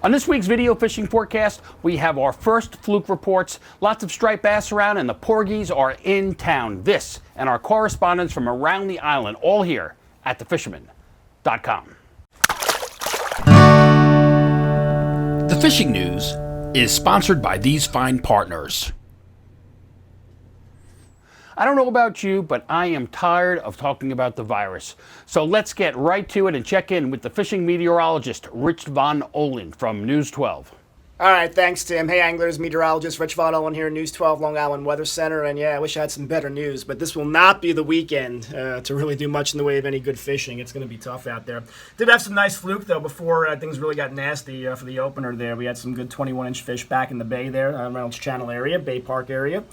On this week's video fishing forecast, we have our first fluke reports, lots of striped bass around, and the porgies are in town. This and our correspondents from around the island, all here at thefisherman.com. The Fishing News is sponsored by these fine partners. I don't know about you, but I am tired of talking about the virus. So let's get right to it and check in with the fishing meteorologist, Rich Von Olin from News 12. All right, thanks, Tim. Hey, anglers, meteorologist Rich Von Olin here, News 12 Long Island Weather Center. And yeah, I wish I had some better news, but this will not be the weekend to really do much in the way of any good fishing. It's going to be tough out there. Did have some nice fluke, though, before things really got nasty for the opener there. We had some good 21-inch fish back in the bay there, Reynolds Channel area, Bay Park area.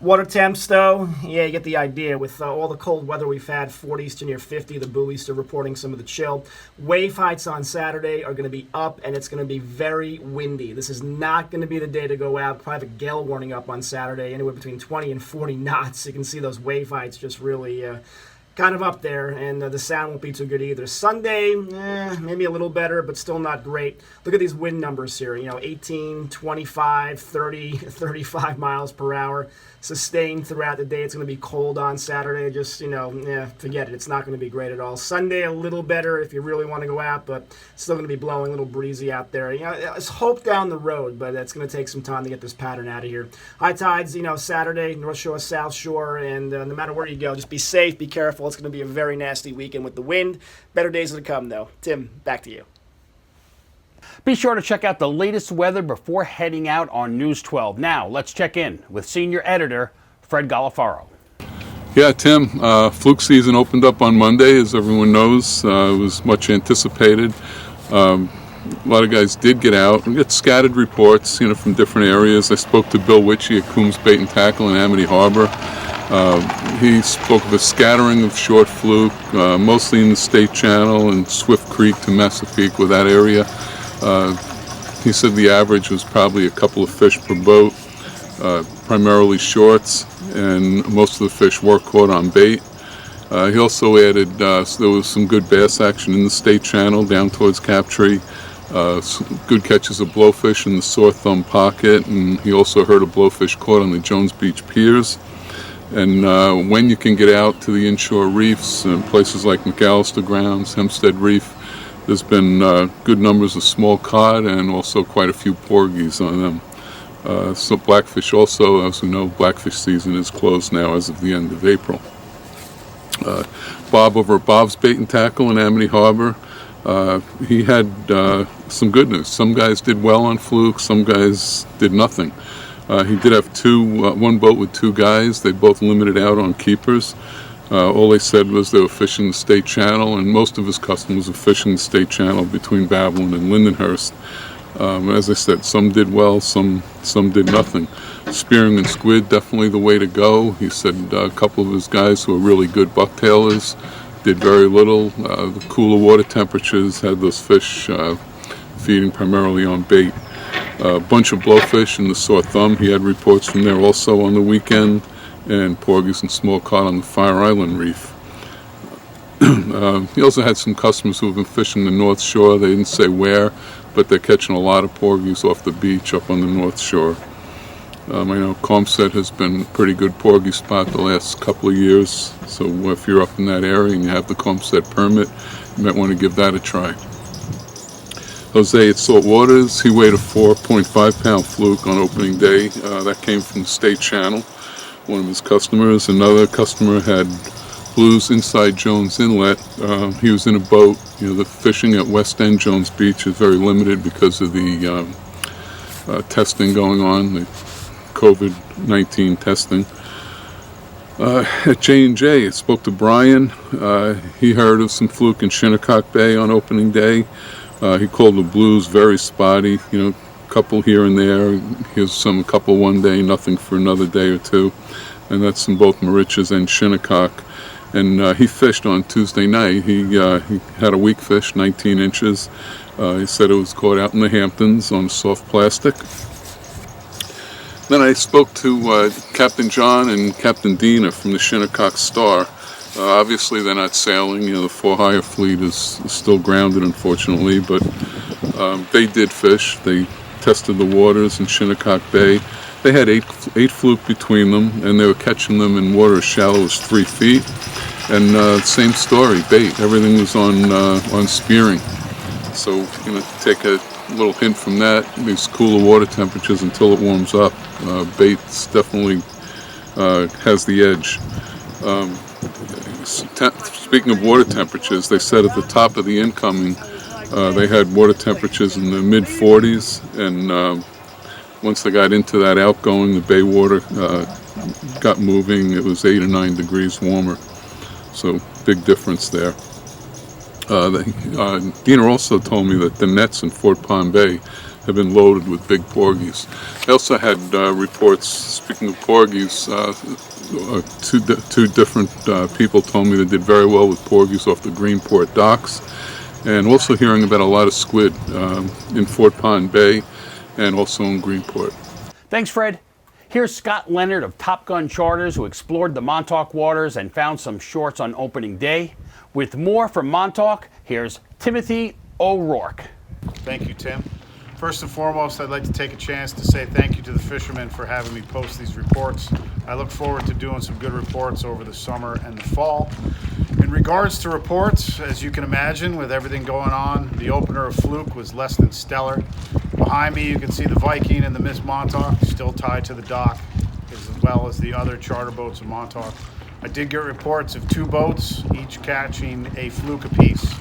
Water temps, though, yeah, you get the idea. With all the cold weather we've had, 40s to near 50, the buoys still reporting some of the chill. Wave heights on Saturday are going to be up, and it's going to be very windy. This is not going to be the day to go out. Probably have a gale warning up on Saturday, anywhere between 20 and 40 knots. You can see those wave heights just really kind of up there, and the sound won't be too good either. Sunday, maybe a little better, but still not great. Look at these wind numbers here, 18, 25, 30, 35 miles per hour. Sustained throughout the day. It's going to be cold on Saturday. Just, forget it. It's not going to be great at all. Sunday, a little better if you really want to go out, but still going to be blowing, a little breezy out there. It's hope down the road, but it's going to take some time to get this pattern out of here. High tides, Saturday, North Shore, South Shore, and no matter where you go, just be safe, be careful. It's going to be a very nasty weekend with the wind. Better days are to come, though. Tim, back to you. Be sure to check out the latest weather before heading out on News 12. Now, let's check in with senior editor Fred Galafaro. Yeah, Tim, fluke season opened up on Monday, as everyone knows. It was much anticipated. A lot of guys did get out. We got scattered reports, from different areas. I spoke to Bill Witchie at Coombs Bait and Tackle in Amity Harbor. He spoke of a scattering of short fluke, mostly in the State Channel and Swift Creek to Massapequa, with that area. He said the average was probably a couple of fish per boat, primarily shorts, and most of the fish were caught on bait. He also added there was some good bass action in the State Channel down towards Captree, some good catches of blowfish in the Sore Thumb Pocket, and he also heard of blowfish caught on the Jones Beach piers. And when you can get out to the inshore reefs, places like McAllister Grounds, Hempstead Reef, there's been good numbers of small cod and also quite a few porgies on them. So blackfish also, as we know, blackfish season is closed now as of the end of April. Bob over at Bob's Bait and Tackle in Amity Harbor, he had some good news. Some guys did well on fluke, some guys did nothing. He did have one boat with two guys. They both limited out on keepers. All they said was they were fishing the State Channel, and most of his customers were fishing the State Channel between Babylon and Lindenhurst. As I said, some did well, some did nothing. Spearing and squid, definitely the way to go. He said a couple of his guys who are really good bucktailers did very little. The cooler water temperatures had those fish feeding primarily on bait. A bunch of blowfish in the Sore Thumb. He had reports from there also on the weekend, and porgies and small cod on the Fire Island Reef. He also had some customers who have been fishing the North Shore. They didn't say where, but they're catching a lot of porgies off the beach up on the North Shore. I know Comset has been a pretty good porgy spot the last couple of years, so if you're up in that area and you have the Comset permit, you might want to give that a try. Jose at Saltwaters, he weighed a 4.5-pound fluke on opening day. That came from the State Channel, one of his customers. Another customer had blues inside Jones Inlet. He was in a boat. The fishing at West End Jones Beach is very limited because of the testing going on, the COVID-19 testing. At J&J, I spoke to Brian. He heard of some fluke in Shinnecock Bay on opening day. He called the blues very spotty, a couple here and there. Here's a couple one day, nothing for another day or two. And that's in both Moriches and Shinnecock. And he fished on Tuesday night. He had a weak fish, 19 inches. He said it was caught out in the Hamptons on soft plastic. Then I spoke to Captain John and Captain Deena from the Shinnecock Star. Obviously they're not sailing, the for-hire fleet is still grounded, unfortunately, but They did fish. They tested the waters in Shinnecock Bay. They had eight fluke between them, and they were catching them in water as shallow as 3 feet. And same story, bait. Everything was on spearing. So take a little hint from that. These cooler water temperatures until it warms up. Bait's definitely has the edge. Speaking of water temperatures, they said at the top of the incoming, they had water temperatures in the mid-40s, and once they got into that outgoing, the bay water got moving. It was 8 or 9 degrees warmer, so big difference there. Deena also told me that the nets in Fort Pond Bay have been loaded with big porgies. I also had reports, speaking of porgies, two different people told me they did very well with porgies off the Greenport docks, and also hearing about a lot of squid in Fort Pond Bay and also in Greenport. Thanks, Fred. Here's Scott Leonard of Top Gun Charters, who explored the Montauk waters and found some shorts on opening day. With more from Montauk, here's Timothy O'Rourke. Thank you, Tim. First and foremost, I'd like to take a chance to say thank you to the Fisherman for having me post these reports. I look forward to doing some good reports over the summer and the fall. In regards to reports, as you can imagine, with everything going on, the opener of Fluke was less than stellar. Behind me, you can see the Viking and the Miss Montauk still tied to the dock, as well as the other charter boats of Montauk. I did get reports of 2 boats, each catching a fluke apiece.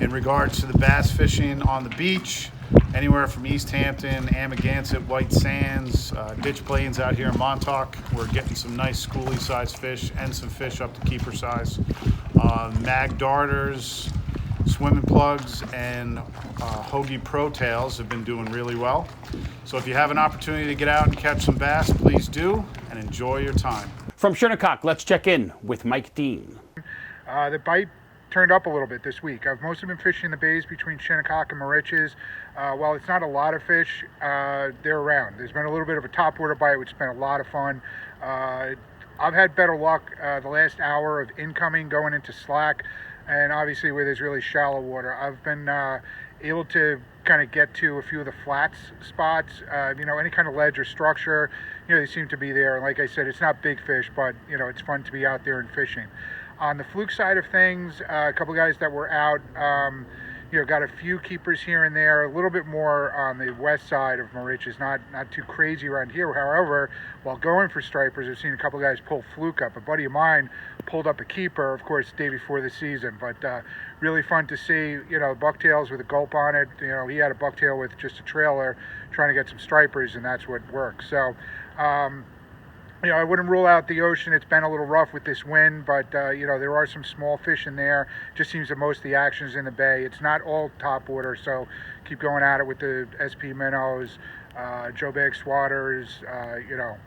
In regards to the bass fishing on the beach, anywhere from East Hampton, Amagansett, White Sands, ditch plains out here in Montauk, we're getting some nice schoolie size fish and some fish up to keeper size. Mag darters, swimming plugs, and hoagie pro tails have been doing really well. So if you have an opportunity to get out and catch some bass, please do, and enjoy your time. From Shinnecock, let's check in with Mike Dean. The bite turned up a little bit this week. I've mostly been fishing the bays between Shinnecock and Moriches. While it's not a lot of fish, they're around. There's been a little bit of a topwater bite, which has been a lot of fun. I've had better luck the last hour of incoming going into slack, and obviously where there's really shallow water. I've been able to kind of get to a few of the flats spots, any kind of ledge or structure, they seem to be there. And like I said, it's not big fish, but it's fun to be out there and fishing. On the fluke side of things, a couple guys that were out, got a few keepers here and there, a little bit more on the west side of Moriches, not too crazy around here. However, while going for stripers, I've seen a couple guys pull fluke up. A buddy of mine pulled up a keeper, of course, the day before the season, but really fun to see, bucktails with a gulp on it. He had a bucktail with just a trailer trying to get some stripers, and that's what worked. So, I wouldn't rule out the ocean. It's been a little rough with this wind, but, there are some small fish in there. Just seems that most of the action is in the bay. It's not all topwater, so keep going at it with the SP minnows, Joe Bag Swaters,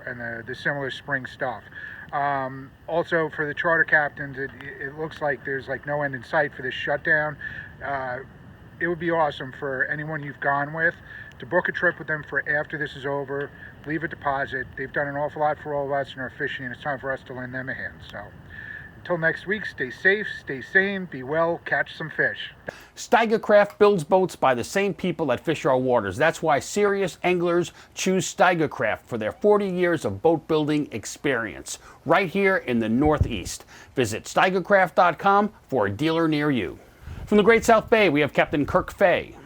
and the similar spring stuff. Also, for the charter captains, it looks like there's no end in sight for this shutdown. It would be awesome for anyone you've gone with to book a trip with them for after this is over, leave a deposit. They've done an awful lot for all of us in our fishing, and it's time for us to lend them a hand. So until next week, stay safe, stay sane, be well, catch some fish. Steiger Craft builds boats by the same people that fish our waters. That's why serious anglers choose Steiger Craft for their 40 years of boat building experience right here in the Northeast. Visit steigercraft.com for a dealer near you. From the Great South Bay, we have Captain Kirk Fay.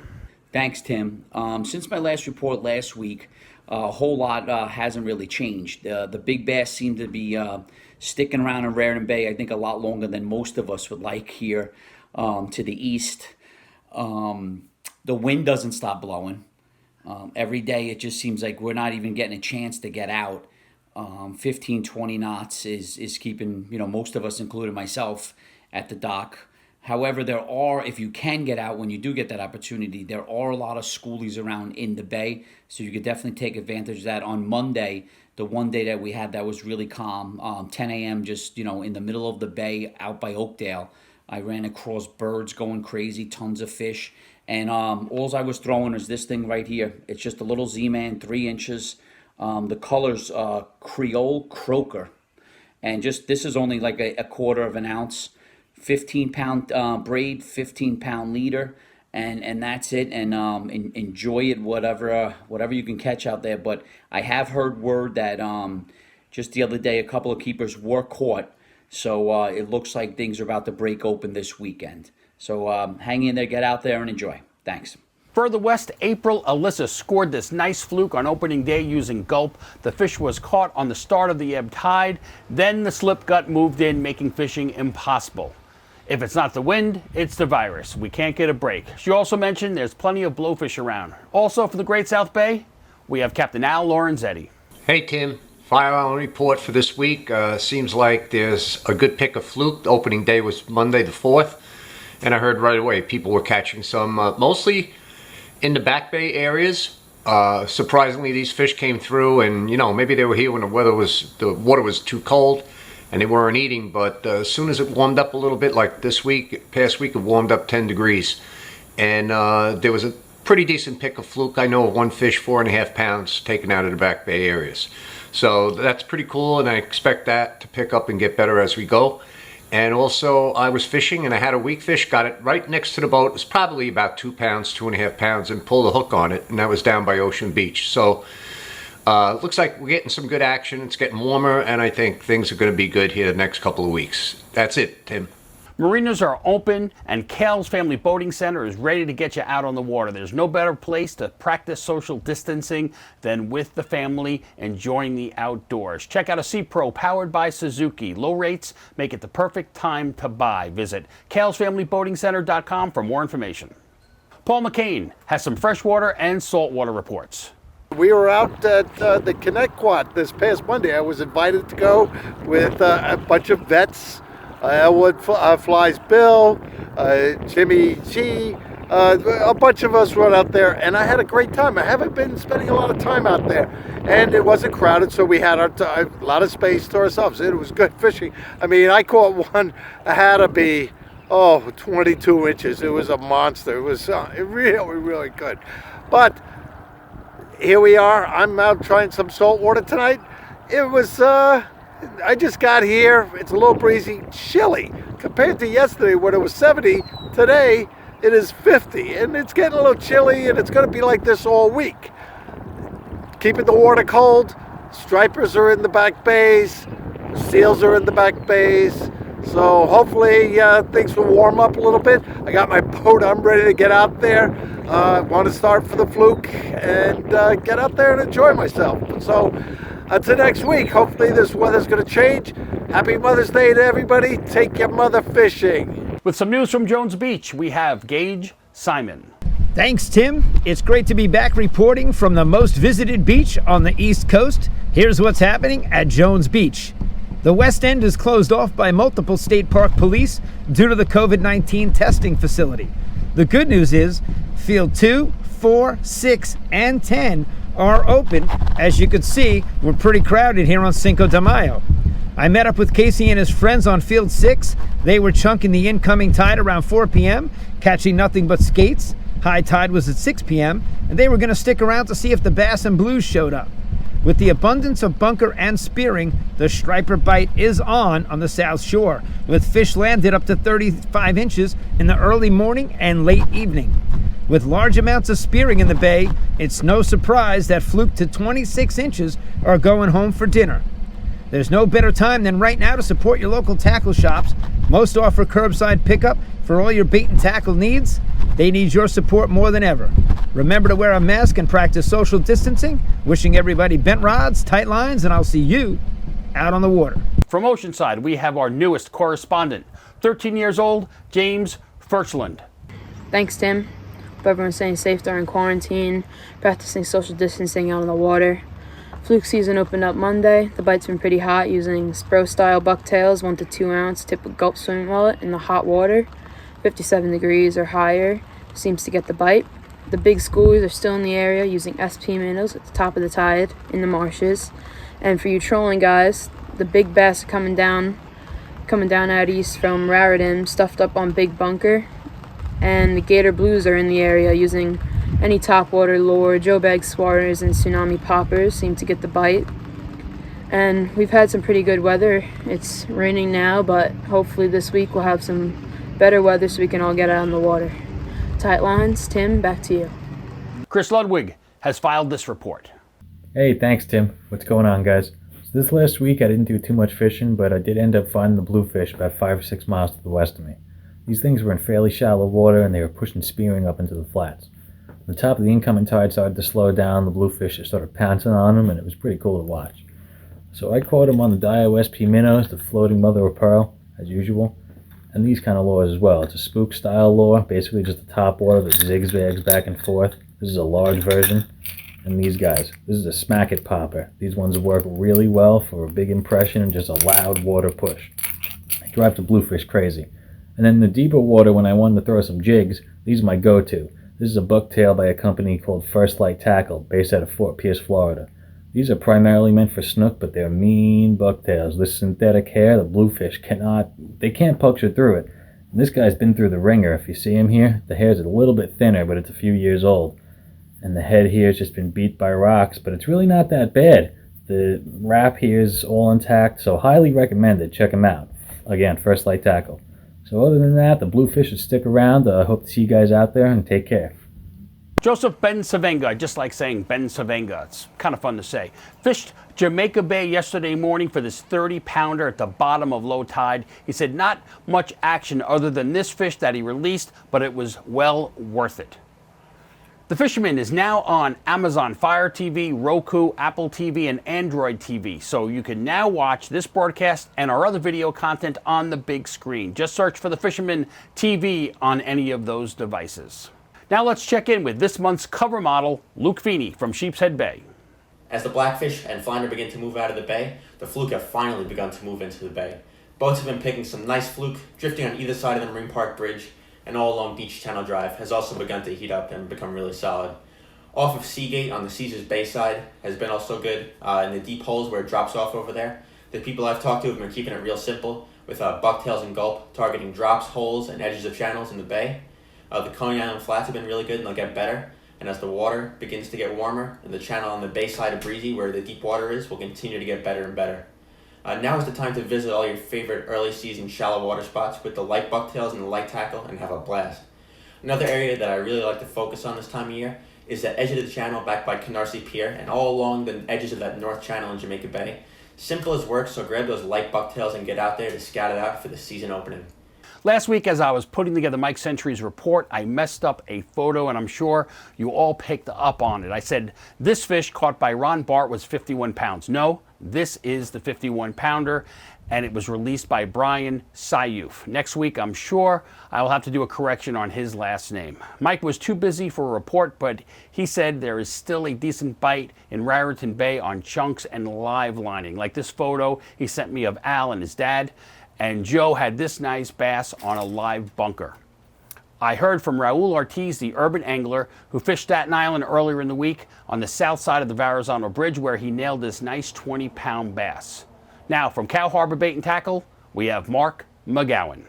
Thanks, Tim. Since my last report last week, a whole lot hasn't really changed. The big bass seem to be sticking around in Raritan Bay, I think, a lot longer than most of us would like here to the east. The wind doesn't stop blowing. Every day it just seems like we're not even getting a chance to get out. 15, 20 knots is keeping, most of us, including myself, at the dock. However, there are, if you can get out when you do get that opportunity, there are a lot of schoolies around in the bay, so you could definitely take advantage of that. On Monday, the one day that we had that was really calm, 10 a.m. just, in the middle of the bay out by Oakdale, I ran across birds going crazy, tons of fish, and all I was throwing is this thing right here. It's just a little Z-Man, 3 inches. The color's Creole Croaker, and just this is only like a quarter of an ounce. 15-pound braid, 15-pound leader, and that's it. And enjoy it, whatever you can catch out there. But I have heard word that just the other day a couple of keepers were caught, so it looks like things are about to break open this weekend. So hang in there, get out there, and enjoy. Thanks. Further west, April, Alyssa scored this nice fluke on opening day using gulp. The fish was caught on the start of the ebb tide. Then the slip gut moved in, making fishing impossible. If it's not the wind, it's the virus. We can't get a break. She also mentioned there's plenty of blowfish around. Also for the Great South Bay, we have Captain Al Lorenzetti. Hey Tim, fire island report for this week. Seems like there's a good pick of fluke. The opening day was Monday the 4th. And I heard right away people were catching some, mostly in the back bay areas. Surprisingly, these fish came through, and maybe they were here when the water was too cold and they weren't eating. But as soon as it warmed up a little bit, like this week, past week, it warmed up 10 degrees, and there was a pretty decent pick of fluke. I know of one fish 4.5 pounds taken out of the back bay areas. So that's pretty cool, and I expect that to pick up and get better as we go. And also, I was fishing and I had a weak fish, got it right next to the boat. It was probably about 2 pounds, 2.5 pounds, and pulled a hook on it, and that was down by Ocean Beach. So it looks like we're getting some good action. It's getting warmer, and I think things are going to be good here the next couple of weeks. That's it, Tim. Marinas are open, and Cale's Family Boating Center is ready to get you out on the water. There's no better place to practice social distancing than with the family enjoying the outdoors. Check out a Sea Pro powered by Suzuki. Low rates make it the perfect time to buy. Visit calesfamilyboatingcenter.com for more information. Paul McCain has some freshwater and saltwater reports. We were out at the Shinnecock this past Monday. I was invited to go with a bunch of vets. Elwood Flies Bill, Jimmy G, a bunch of us went out there, and I had a great time. I haven't been spending a lot of time out there, and it wasn't crowded, so we had a lot of space to ourselves. It was good fishing. I mean, I caught one that had to be 22 inches. It was a monster. It was really, really good. But here we are. I'm out trying some saltwater tonight. It was I just got here. It's a little breezy, chilly compared to yesterday when it was 70. Today it is 50, and it's getting a little chilly, and it's going to be like this all week. Keeping the water cold. Stripers are in the back bays. Seals are in the back bays. So hopefully things will warm up a little bit. I got my boat. I'm ready to get out there. I want to start for the fluke and get out there and enjoy myself. So until next week, hopefully this weather's going to change. Happy Mother's Day to everybody. Take your mother fishing. With some news from Jones Beach, we have Gage Simon. Thanks, Tim. It's great to be back reporting from the most visited beach on the East Coast. Here's what's happening at Jones Beach. The West End is closed off by multiple state park police due to the COVID-19 testing facility. The good news is Field 2, 4, 6, and 10 are open. As you can see, we're pretty crowded here on Cinco de Mayo. I met up with Casey and his friends on Field 6. They were chunking the incoming tide around 4 p.m., catching nothing but skates. High tide was at 6 p.m., and they were going to stick around to see if the bass and blues showed up. With the abundance of bunker and spearing, the striper bite is on the South Shore, with fish landed up to 35 inches in the early morning and late evening. With large amounts of spearing in the bay, it's no surprise that fluke to 26 inches are going home for dinner. There's no better time than right now to support your local tackle shops. Most offer curbside pickup for all your bait and tackle needs. They need your support more than ever. Remember to wear a mask and practice social distancing. Wishing everybody bent rods, tight lines, and I'll see you out on the water. From Oceanside, we have our newest correspondent, 13 years old, James Furchland. Thanks, Tim. Hope everyone's staying safe during quarantine, practicing social distancing out on the water. Fluke season opened up Monday. The bite's been pretty hot, using Spro-style bucktails, 1 to 2 ounce, tip of gulp swimming mullet in the hot water. 57 degrees or higher seems to get the bite. The big schoolies are still in the area using SP minnows at the top of the tide in the marshes. And for you trolling guys, the big bass are coming down out east from Raritan, stuffed up on Big Bunker. And the gator blues are in the area using any topwater lure. Joe bag swarters and tsunami poppers seem to get the bite. And we've had some pretty good weather. It's raining now, but hopefully this week we'll have some better weather so we can all get out on the water. tight lines. Tim, back to you. Chris Ludwig has filed this report. Hey, thanks, Tim. What's going on, guys? So this last week I didn't do too much fishing, but I did end up finding the bluefish about 5 or 6 miles to the west of me. These things were in fairly shallow water, and they were pushing spearing up into the flats. When the top of the incoming tide started to slow down, the bluefish just started pouncing on them, and it was pretty cool to watch. So I caught them on the Dio SP minnows, the floating mother of pearl, as usual, and these kind of lures as well. It's a spook style lure, basically just a topwater that zigzags back and forth. This is a large version. And these guys, this is a smack it popper. These ones work really well for a big impression and just a loud water push. They drive the bluefish crazy. And then in the deeper water, when I wanted to throw some jigs, these are my go-to. This is a bucktail by a company called First Light Tackle, based out of Fort Pierce, Florida. These are primarily meant for snook, but they're mean bucktails. This synthetic hair, the bluefish can't puncture through it. And this guy's been through the ringer. If you see him here, the hair's a little bit thinner, but it's a few years old. And the head here has just been beat by rocks, but it's really not that bad. The wrap here is all intact, so highly recommended. Check them out. Again, First Light Tackle. So other than that, the bluefish should stick around. I hope to see you guys out there, and take care. Joseph Ben Savenga, I just like saying Ben Savenga. It's kind of fun to say. Fished Jamaica Bay yesterday morning for this 30-pounder at the bottom of low tide. He said not much action other than this fish that he released, but it was well worth it. The Fisherman is now on Amazon Fire TV, Roku, Apple TV, and Android TV. So you can now watch this broadcast and our other video content on the big screen. Just search for The Fisherman TV on any of those devices. Now let's check in with this month's cover model, Luke Feeney from Sheepshead Bay. As the blackfish and flounder begin to move out of the bay, the fluke have finally begun to move into the bay. Boats have been picking some nice fluke, drifting on either side of the Marine Park Bridge, and all along Beach Channel Drive has also begun to heat up and become really solid. Off of Seagate on the Caesars Bay side has been also good, in the deep holes where it drops off over there. The people I've talked to have been keeping it real simple, with bucktails and gulp targeting drops, holes, and edges of channels in the bay. The Coney Island flats have been really good and they'll get better, and as the water begins to get warmer, and the channel on the bay side of Breezy where the deep water is will continue to get better and better. Now is the time to visit all your favorite early season shallow water spots with the light bucktails and the light tackle and have a blast. Another area that I really like to focus on this time of year is the edge of the channel back by Canarsie Pier and all along the edges of that north channel in Jamaica Bay. Simple as work, so grab those light bucktails and get out there to scout it out for the season opening. Last week, as I was putting together Mike Century's report, I messed up a photo, and I'm sure you all picked up on it. I said this fish caught by Ron Bart was 51 pounds. No, this is the 51-pounder, and it was released by Brian Sayuf. Next week, I'm sure I'll have to do a correction on his last name. Mike was too busy for a report, but he said there is still a decent bite in Raritan Bay on chunks and live lining. Like this photo he sent me of Al and his dad. And Joe had this nice bass on a live bunker. I heard from Raul Ortiz, the urban angler, who fished Staten Island earlier in the week on the south side of the Verrazano Bridge, where he nailed this nice 20-pound bass. Now, from Cow Harbor Bait and Tackle, we have Mark McGowan.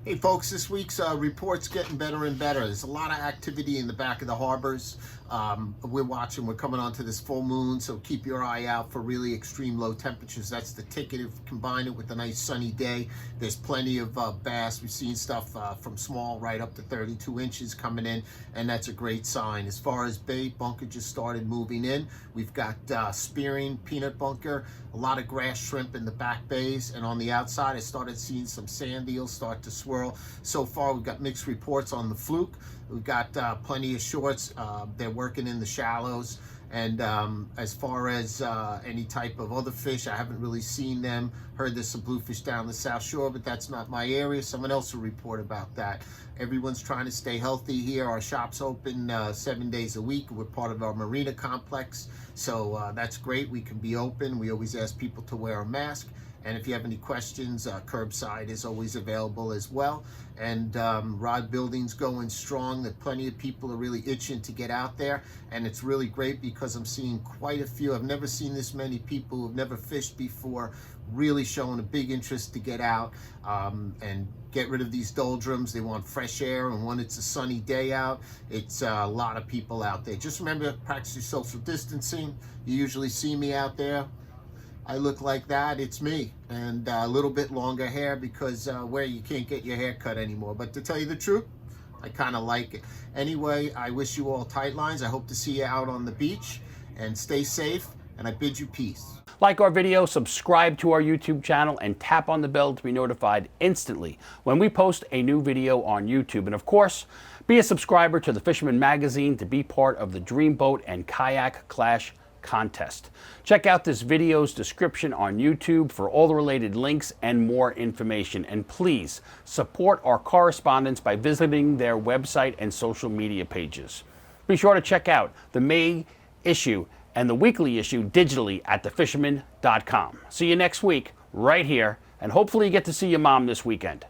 Hey folks, this week's report's getting better and better. There's a lot of activity in the back of the harbors. We're coming onto this full moon, so keep your eye out for really extreme low temperatures. That's the ticket. If you combine it with a nice sunny day, there's plenty of bass. We've seen stuff from small right up to 32 inches coming in, and that's a great sign. As far as bait, bunker just started moving in. We've got spearing, peanut bunker, a lot of grass shrimp in the back bays, and on the outside I started seeing some sand eels start to swirl. So far we've got mixed reports on the fluke. We've got plenty of shorts. They're working in the shallows. And as far as any type of other fish, I haven't really seen them. Heard there's some bluefish down the South Shore, but that's not my area. Someone else will report about that. Everyone's trying to stay healthy here. Our shop's open 7 days a week. We're part of our marina complex, so that's great. We can be open. We always ask people to wear a mask. And if you have any questions, curbside is always available as well. And rod building's going strong. That plenty of people are really itching to get out there. And it's really great because I'm seeing quite a few. I've never seen this many people who've never fished before really showing a big interest to get out and get rid of these doldrums. They want fresh air, and when it's a sunny day out, it's a lot of people out there. Just remember to practice your social distancing. You usually see me out there. I look like that, it's me, and a little bit longer hair because where you can't get your hair cut anymore. But to tell you the truth, I kind of like it. Anyway, I wish you all tight lines. I hope to see you out on the beach, and stay safe, and I bid you peace. Like our video, subscribe to our YouTube channel, and tap on the bell to be notified instantly when we post a new video on YouTube. And of course, be a subscriber to the Fisherman magazine to be part of the Dreamboat and Kayak Clash contest. Check out this video's description on YouTube for all the related links and more information. And please support our correspondents by visiting their website and social media pages. Be sure to check out the May issue and the weekly issue digitally at thefisherman.com. See you next week right here, and hopefully you get to see your mom this weekend.